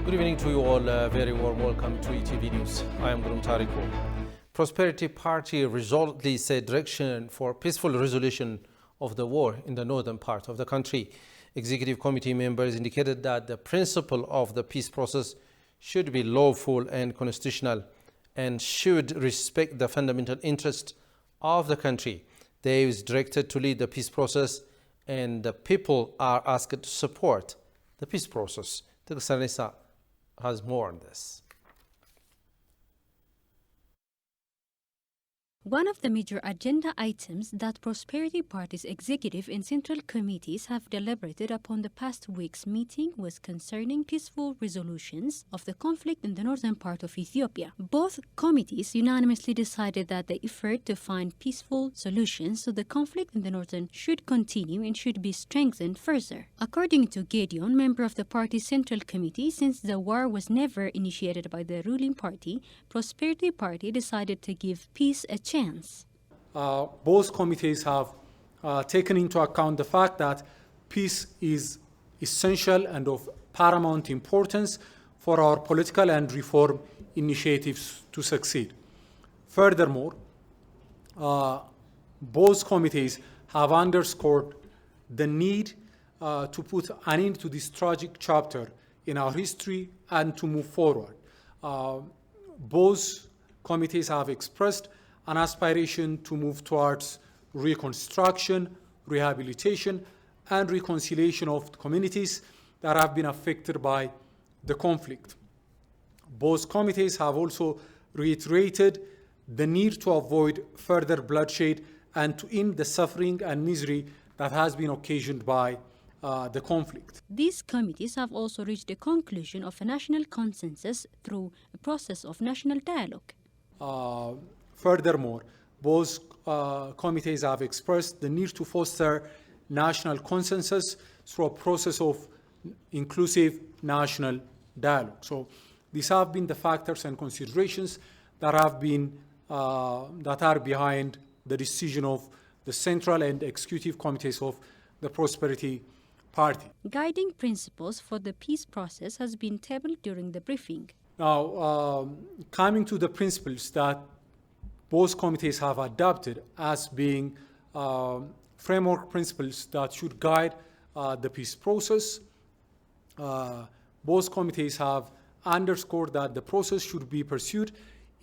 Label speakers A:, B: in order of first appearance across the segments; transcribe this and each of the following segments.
A: Good evening to you all. Very warm welcome to ETV News. I am Gurum Tariku. Prosperity Party resolutely set direction for peaceful resolution of the war in the northern part of the country. Executive committee members indicated that the principle of the peace process should be lawful and constitutional and should respect the fundamental interests of the country. They is directed to lead the peace process and the people are asked to support the peace process. Sarnisa has more on this.
B: One of the major agenda items that Prosperity Party's executive and central committees have deliberated upon the past week's meeting was concerning peaceful resolutions of the conflict in the northern part of Ethiopia. Both committees unanimously decided that the effort to find peaceful solutions to the conflict in the northern should continue and should be strengthened further. According to Gideon, member of the party's central committee, since the war was never initiated by the ruling party, Prosperity Party decided to give peace a chance.
C: Both committees have taken into account the fact that peace is essential and of paramount importance for our political and reform initiatives to succeed. Furthermore, both committees have underscored the need to put an end to this tragic chapter in our history and to move forward. Both committees have expressed an aspiration to move towards reconstruction, rehabilitation, and reconciliation of communities that have been affected by the conflict. Both committees have also reiterated the need to avoid further bloodshed and to end the suffering and misery that has been occasioned by the conflict.
B: These committees have also reached the conclusion of a national consensus through a process of national dialogue.
C: Furthermore, both committees have expressed the need to foster national consensus through a process of inclusive national dialogue. So these have been the factors and considerations that have been that are behind the decision of the central and executive committees of the Prosperity Party.
B: Guiding principles for the peace process has been tabled during the briefing.
C: Now, coming to the principles that both committees have adopted as being framework principles that should guide the peace process. Both committees have underscored that the process should be pursued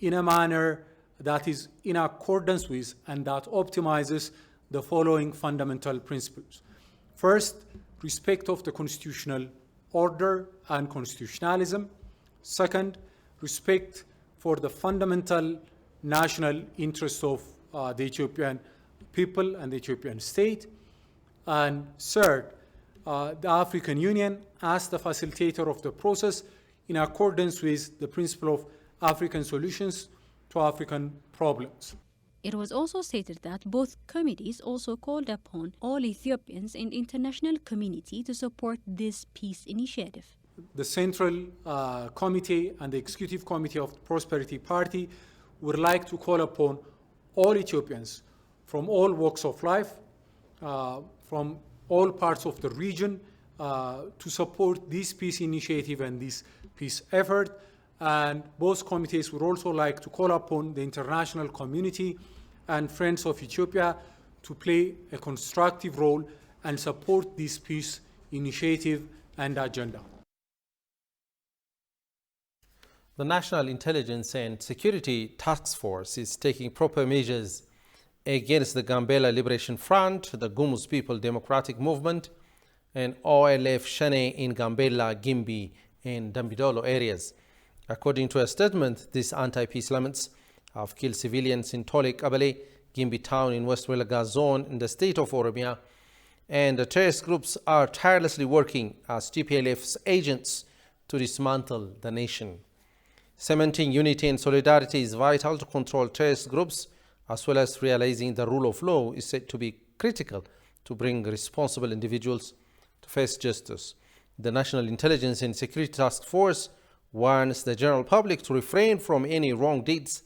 C: in a manner that is in accordance with and that optimizes the following fundamental principles. First, respect of the constitutional order and constitutionalism. Second, respect for the fundamental national interests of the Ethiopian people and the Ethiopian state. And third, the African Union as the facilitator of the process in accordance with the principle of African solutions to African problems.
B: It was also stated that both committees also called upon all Ethiopians and international community to support this peace initiative.
C: The Central Committee and the Executive Committee of the Prosperity Party would like to call upon all Ethiopians from all walks of life, from all parts of the region, to support this peace initiative and this peace effort. And both committees would also like to call upon the international community and friends of Ethiopia to play a constructive role and support this peace initiative and agenda.
A: The National Intelligence and Security Task Force is taking proper measures against the Gambela Liberation Front, the Gumus People Democratic Movement, and OLF Shane in Gambela, Gimbi, and Dambidolo areas. According to a statement, these anti-peace elements have killed civilians in Tole Kabale, Gimbi town in West Welaga zone in the state of Oromia, and the terrorist groups are tirelessly working as TPLF's agents to dismantle the nation. Cementing unity and solidarity is vital to control terrorist groups, as well as realizing the rule of law is said to be critical to bring responsible individuals to face justice. The National Intelligence and Security Task Force warns the general public to refrain from any wrong deeds,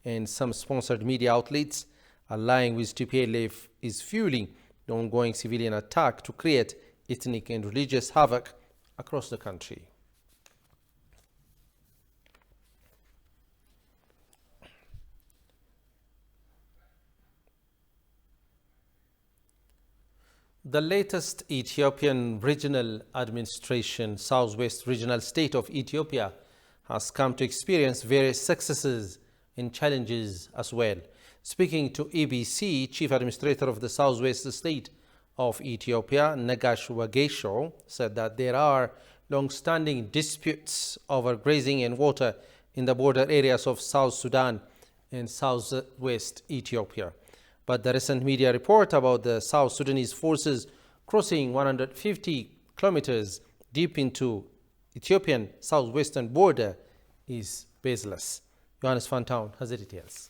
A: and some sponsored media outlets allying with TPLF is fueling the ongoing civilian attack to create ethnic and religious havoc across the country. The latest Ethiopian regional administration, Southwest Regional State of Ethiopia, has come to experience various successes and challenges as well. Speaking to EBC, Chief Administrator of the Southwest State of Ethiopia, Nagash Wagesho, said that there are long-standing disputes over grazing and water in the border areas of South Sudan and Southwest Ethiopia. But the recent media report about the South Sudanese forces crossing 150 kilometers deep into Ethiopian southwestern border is baseless. Johannes Van Town has the details.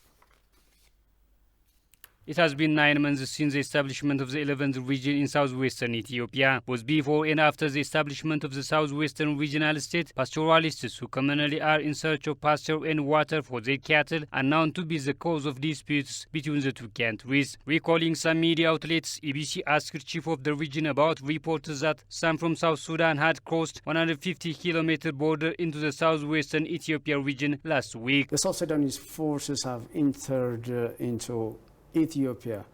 D: It has been 9 months since the establishment of the 11th region in southwestern Ethiopia. Both before and after the establishment of the southwestern regional state, pastoralists who commonly are in search of pasture and water for their cattle are known to be the cause of disputes between the two countries. Recalling some media outlets, EBC asked chief of the region about reports that some from South Sudan had crossed 150-kilometer border into the southwestern Ethiopia region last week.
E: The South Sudanese forces have entered into Ethiopia,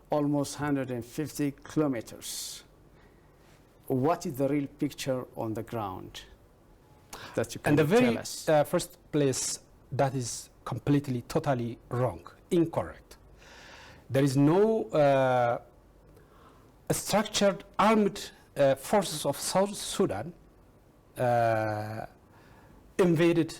E: almost 150 kilometers. What is the real picture on the ground that you can tell us?
F: First place, that is completely, totally wrong, incorrect. There is no structured armed forces of South Sudan invaded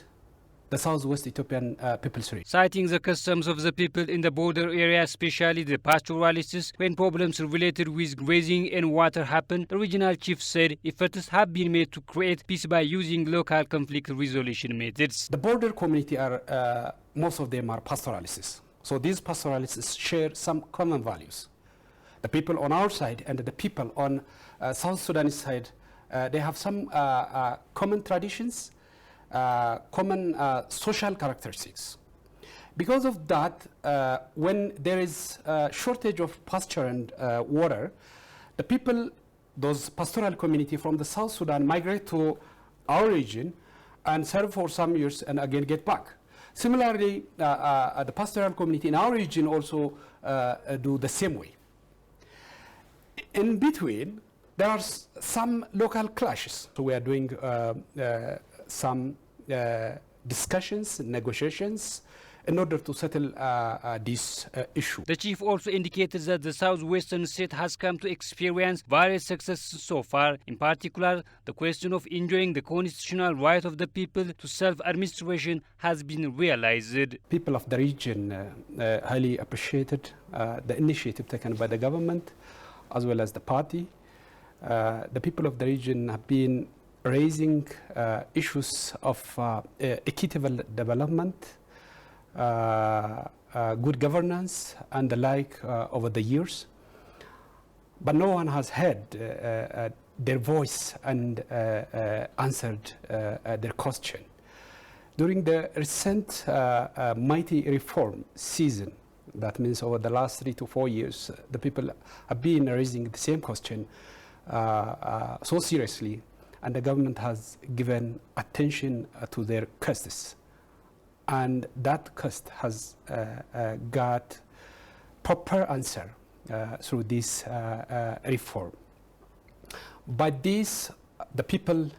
F: the Southwest Ethiopian People's Region.
D: Citing the customs of the people in the border area, especially the pastoralists, when problems related with grazing and water happen, the regional chief said efforts have been made to create peace by using local conflict resolution methods.
F: The border community are, most of them are pastoralists. So these pastoralists share some common values. The people on our side and the people on South Sudanese side, they have some common traditions, common social characteristics. Because of that, when there is a shortage of pasture and water, the people, those pastoral community from the South Sudan migrate to our region and serve for some years and again get back. Similarly, the pastoral community in our region also do the same way. In between, there are some local clashes. So we are doing some discussions, negotiations, in order to settle this issue.
D: The chief also indicated that the southwestern state has come to experience various successes so far. In particular, the question of enjoying the constitutional right of the people to self-administration has been realized.
F: People of the region highly appreciated the initiative taken by the government as well as the party. The people of the region have been raising issues of equitable development, good governance and the like over the years, but no one has heard their voice and answered their question. During the recent mighty reform season, that means over the last 3 to 4 years, the people have been raising the same question so seriously, and the government has given attention to their causes. And that cost has got proper answer through this reform. By this, the people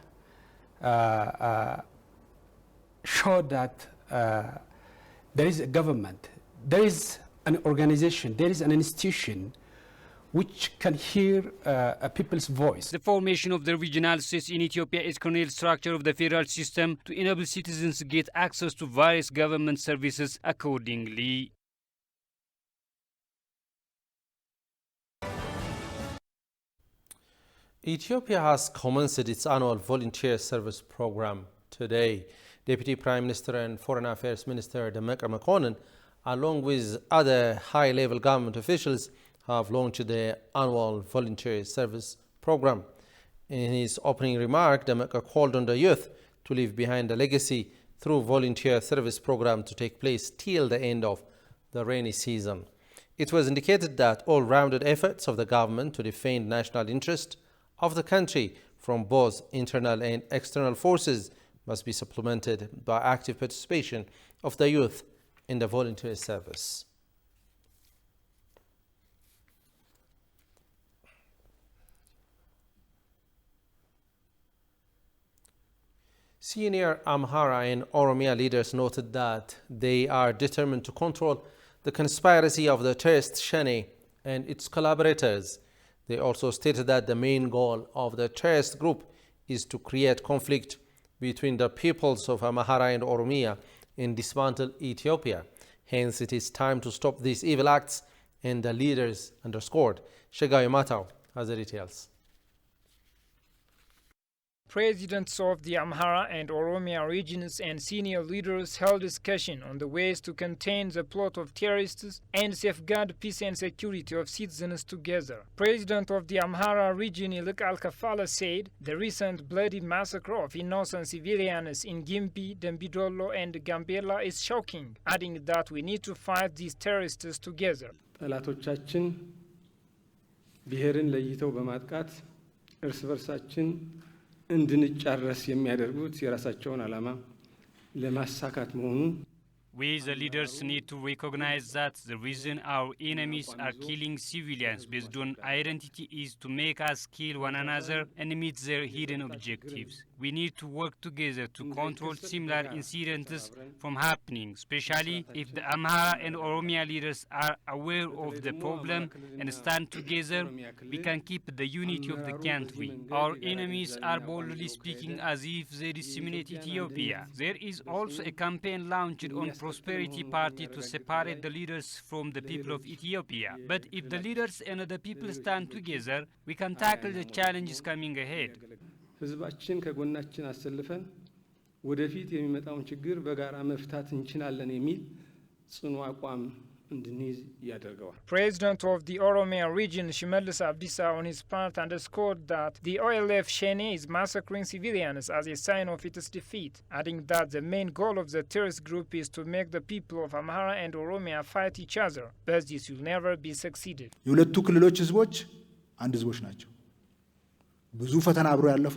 F: show that there is a government, there is an organization, there is an institution which can hear a people's voice.
D: The formation of the regional states in Ethiopia is cornerstone structure of the federal system to enable citizens to get access to various government services accordingly.
A: Ethiopia has commenced its annual volunteer service program today. Deputy Prime Minister and Foreign Affairs Minister Demeqa Mekonnen, along with other high-level government officials, have launched the annual volunteer service program. In his opening remark, Demeqa called on the youth to leave behind a legacy through volunteer service program to take place till the end of the rainy season. It was indicated that all-rounded efforts of the government to defend national interest of the country from both internal and external forces must be supplemented by active participation of the youth in the volunteer service. Senior Amhara and Oromia leaders noted that they are determined to control the conspiracy of the terrorist Shane and its collaborators. They also stated that the main goal of the terrorist group is to create conflict between the peoples of Amhara and Oromia and dismantle Ethiopia. Hence, it is time to stop these evil acts, and the leaders underscored. Shegai Matau has the details.
G: Presidents of the Amhara and Oromia regions and senior leaders held discussion on the ways to contain the plot of terrorists and safeguard peace and security of citizens together. President of the Amhara region, Ilik Al-Kafala, said the recent bloody massacre of innocent civilians in Gimbi, Dambidolo and Gambela is shocking, adding that we need to fight these terrorists together.
H: ጠላቶቻችን ብሔርን ለይተው በማጥቃት እርስ በርሳችን እንድንጫረስ የሚያደርጉት የራሳቸውን ዓላማ ለማሳካት መሆኑን
D: We, the leaders, need to recognize that the reason our enemies are killing civilians based on identity is to make us kill one another and meet their hidden objectives. We need to work together to control similar incidents from happening, especially if the Amhara and Oromia leaders are aware of the problem and stand together, we can keep the unity of the country. Our enemies are boldly speaking as if they disseminate Ethiopia. There is also a campaign launched on Prosperity Party to separate the leaders from the people of Ethiopia. But if the leaders and the people stand together, we can tackle the challenges coming ahead.
H: ህዝባችን ከጎናችን አሰልፈን ወደፊት የሚመጣውን ችግር በጋራ መፍታት እንችላለን የሚል ጽኑ አቋም እንድንይዝ ያደርገዋል።
G: President of the Oromia region, Shimelis Abdissa, on his part underscored that the OLF Shene is massacring civilians as a sign of its defeat, adding that the main goal of the terrorist group is to make the people of Amhara and Oromia fight each other, but this will never be succeeded.
I: የሁለቱ ክልሎች ህዝቦች አንድ ህዝቦች ናቸው። ብዙ ፈተና አብሮ ያለፉ፣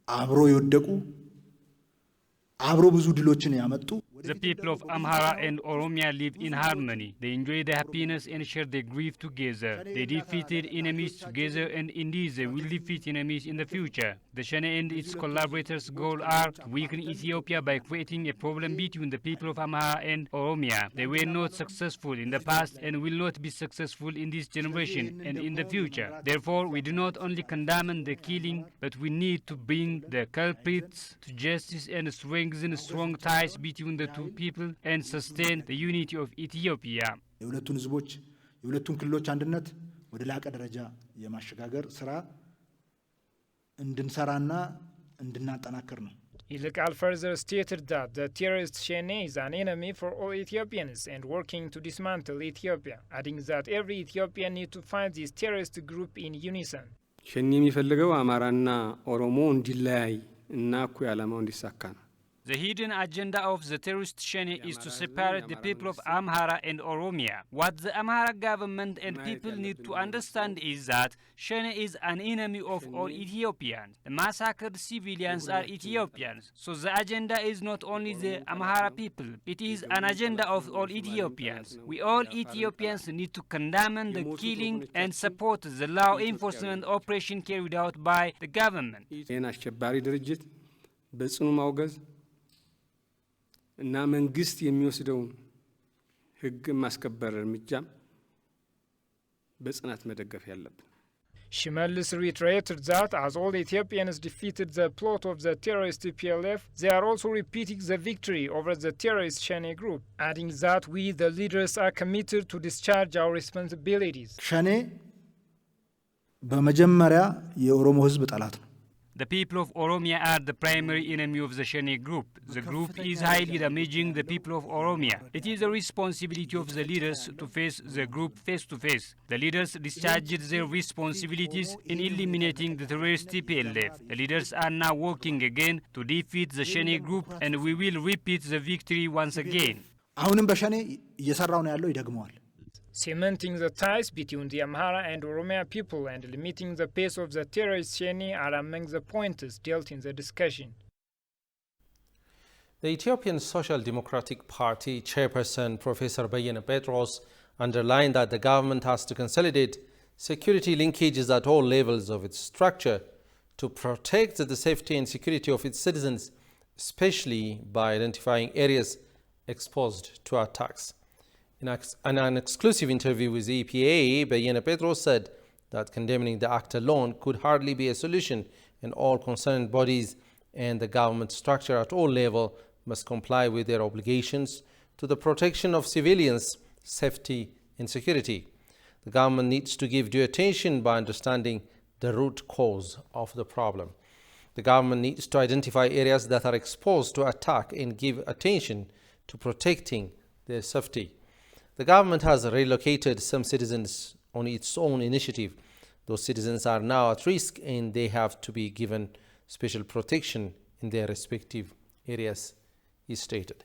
I: አብሮ የወደቁ፣ አብሮ ብዙ ድሎችን ያመጡ
D: The people of Amhara and Oromia live in harmony. They enjoy the happiness and share the grief together. They defeated enemies together, and indeed they will defeat enemies in the future. The Shane and its collaborators' goal are to weaken Ethiopia by creating a problem between the people of Amhara and Oromia. They were not successful in the past and will not be successful in this generation and in the future. Therefore, we do not only condemn the killing, but we need to bring the culprits to justice and strengthen strong ties between the two people and sustain the unity of Ethiopia.
I: የሁለቱን ህዝቦች የሁለቱን ክልሎች አንድነት ወደ ላቀ ደረጃ የማሸጋገር ስራ እንድንሰራና እንድናጠናክር ነው።
G: Ilikal further stated that the terrorist Shene is an enemy for all Ethiopians and working to dismantle Ethiopia, adding that every Ethiopian needs to fight this terrorist group in unison.
H: ሸኔ የሚፈልገው አማራና ኦሮሞ እንዲለያይ እና እኩይ ዓላማው እንዲሳካ ነው።
D: The hidden agenda of the terrorist Shene is to separate the people of Amhara and Oromia. What the Amhara government and people need to understand is that Shene is an enemy of all Ethiopians. The massacred civilians are Ethiopians. So the agenda is not only the Amhara people, it is an agenda of all Ethiopians. We all Ethiopians need to condemn the killing and support the law enforcement operation carried out by the government.
H: ይህን አሸባሪ ድርጅት በጽኑ ማውገዝ እና መንግስት የሚወስደውን ህግ ማስከበር እርምጃ በጽናት መደገፍ ያለብን።
G: Shimelis reiterated that as all Ethiopians defeated the plot of the terrorist TPLF, they are also repeating the victory over the terrorist Shene group, adding that we, the leaders, are committed to discharge our responsibilities.
I: ሸኔ በመጀመሪያ የኦሮሞ ህዝብ ጠላት ነው።
D: The people of Oromia are the primary enemy of the Shene group. The group is highly damaging the people of Oromia. It is the responsibility of the leaders to face the group face to face. The leaders discharged their responsibilities in eliminating the terrorist TPLF. The leaders are now working again to defeat the Shene group, and we will repeat the victory once again.
I: አሁንም በሸኔ እየሰራው ነው ያለው ይደግመዋል።
G: Cementing the ties between the Amhara and Oromia people and limiting the pace of the terrorist Shene are among the pointers dealt in the discussion.
A: The Ethiopian Social Democratic Party chairperson Professor Beyene Petros underlined that the government has to consolidate security linkages at all levels of its structure to protect the safety and security of its citizens, especially by identifying areas exposed to attacks. In an exclusive interview with EPA, Bayena Petros said that condemning the act alone could hardly be a solution, and all concerned bodies and the government structure at all levels must comply with their obligations to the protection of civilians' safety and security. The government needs to give due attention by understanding the root cause of the problem. The government needs to identify areas that are exposed to attack and give attention to protecting their safety. The government has relocated some citizens on its own initiative. Those citizens are now at risk and they have to be given special protection in their respective areas, he stated.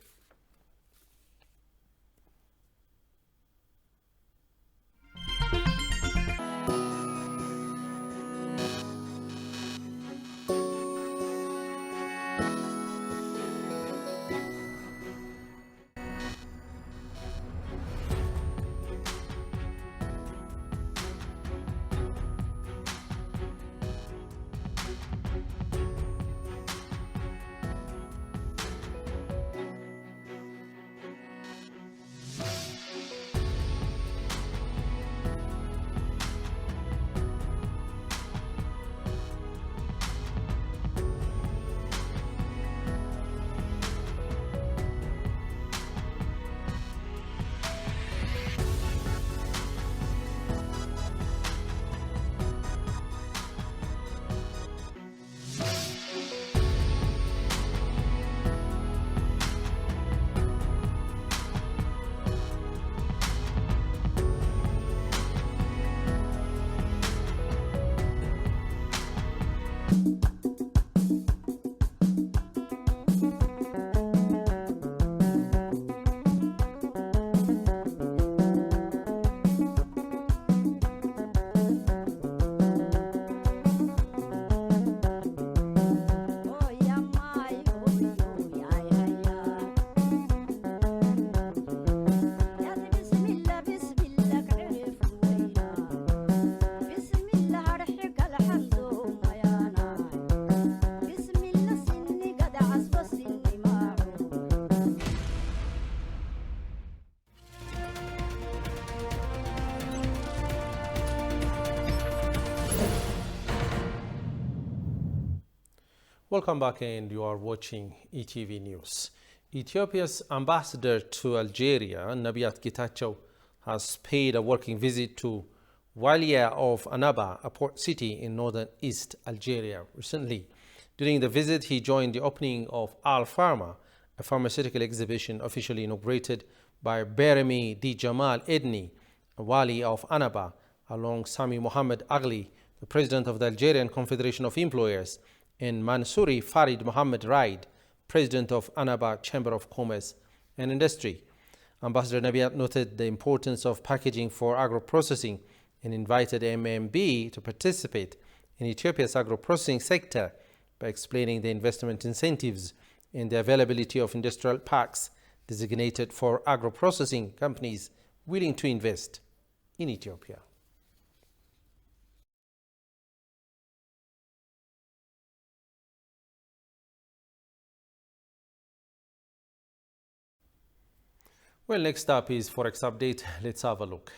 A: Welcome back, and you are watching ETV News. Ethiopia's ambassador to Algeria, Nabiat Getachew, has paid a working visit to Walia of Annaba, a port city in northern East Algeria, recently. During the visit, he joined the opening of Al Pharma, a pharmaceutical exhibition officially inaugurated by Beremi Di Jamal Edni, a Wali of Annaba, along Sami Mohammed Agli, the president of the Algerian Confederation of Employers, and Mansouri Farid Mohammed Raid, president of Annaba Chamber of Commerce and Industry. Ambassador Nabiat noted the importance of packaging for agro-processing and invited MMB to participate in Ethiopia's agro-processing sector by explaining the investment incentives and the availability of industrial parks designated for agro-processing companies willing to invest in Ethiopia. Well, next up is Forex Update. Let's have a look.